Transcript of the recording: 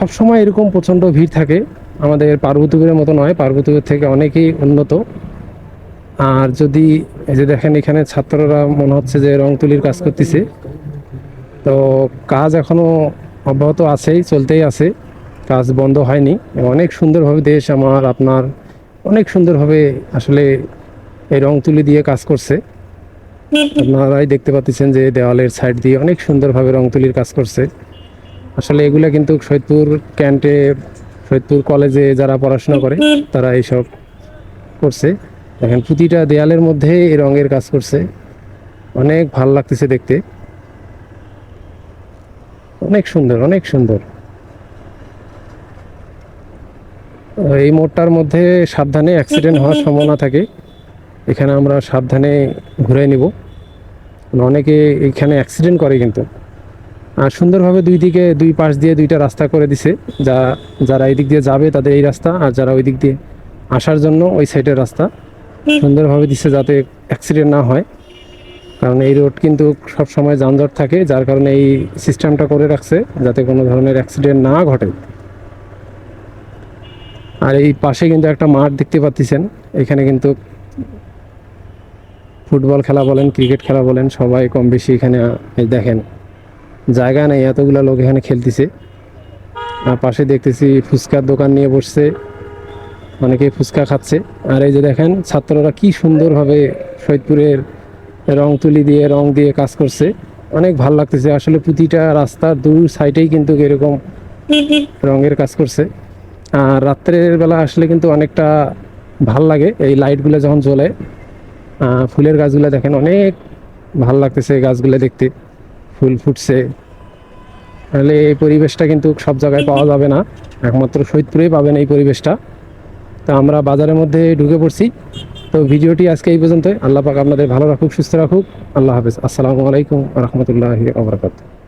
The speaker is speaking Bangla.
সবসময় এরকম প্রচণ্ড ভিড় থাকে। আমাদের পার্বতীপুরের মতো নয়, পার্বতীপুর থেকে অনেকই উন্নত। আর যদি এই যে দেখেন এখানে ছাত্ররা মনে হচ্ছে যে রং তুলির কাজ করতেছে, তো কাজ এখনো অব্যাহত আছেই, চলতেই আছে, কাজ বন্ধ হয়নি। অনেক সুন্দরভাবে দেশ আমার আপনার অনেক সুন্দরভাবে আসলে এই রং তুলি দিয়ে কাজ করছে। আপনারাই দেখতে পাচ্ছেন যে দেওয়ালের সাইড দিয়ে অনেক সুন্দরভাবে রং তুলির কাজ করছে। আসলে এগুলা কিন্তু সৈয়দপুর ক্যান্টে, সৈয়দপুর কলেজে যারা পড়াশোনা করে তারা এইসব করছে। দেখেন প্রতিটা দেয়ালের মধ্যে এই রঙের কাজ করছে, অনেক ভাল লাগতেছে দেখতে, অনেক সুন্দর, অনেক সুন্দর। এই মোড়টার মধ্যে সাবধানে অ্যাক্সিডেন্ট হওয়ার সম্ভাবনা থাকে, এখানে আমরা সাবধানে ঘুরে নিব। অনেকে এখানে অ্যাক্সিডেন্ট করে কিন্তু। আর সুন্দরভাবে দুই পাশ দিয়ে দুইটা রাস্তা করে দিছে, যারা এই দিক দিয়ে যাবে তাদের এই রাস্তা, আর যারা ওই দিক দিয়ে আসার জন্য ওই সাইডের রাস্তা সুন্দরভাবে দিচ্ছে যাতে অ্যাক্সিডেন্ট না হয়। কারণ এই রোড কিন্তু সব সময় যানজট থাকে, যার কারণে এই সিস্টেমটা করে রাখছে যাতে কোনো ধরনের অ্যাক্সিডেন্ট না ঘটে। আর এই পাশে কিন্তু একটা মাঠ দেখতে পাচ্ছেন, এখানে কিন্তু ফুটবল খেলা বলেন, ক্রিকেট খেলা বলেন, সবাই কম বেশি এখানে দেখেন জায়গা নেই, এতগুলো লোক এখানে খেলতেছে। আর পাশে দেখতেছি ফুচকার দোকান নিয়ে বসছে, অনেকে ফুচকা খাচ্ছে। আর এই যে দেখেন ছাত্ররা কি সুন্দরভাবে সৈয়দপুরের রং তুলি দিয়ে রং দিয়ে কাজ করছে, অনেক ভালো লাগতেছে। আসলে প্রতিটা রাস্তার দুই সাইডেই কিন্তু এরকম রঙের কাজ করছে। আর রাত্রের বেলা আসলে কিন্তু অনেকটা ভাল লাগে এই লাইটগুলো যখন জ্বলে। ফুলের গাছগুলো দেখেন অনেক ভাল লাগতেছে, গাছগুলো দেখতে, ফুল ফুটছে। তাহলে এই পরিবেশটা কিন্তু সব জায়গায় পাওয়া যাবে না, একমাত্র সৈয়দপুরেই পাবেন এই পরিবেশটা। তো আমরা বাজারের মধ্যে ঢুকে পড়ছি। তো ভিডিওটি আজকে এই পর্যন্তই। আল্লাহ পাক আপনাদের ভালো রাখুক, সুস্থ রাখুক। আল্লাহ হাফেজ। আসসালামু আলাইকুম ওয়া রাহমাতুল্লাহি ওয়া বারাকাতুহু।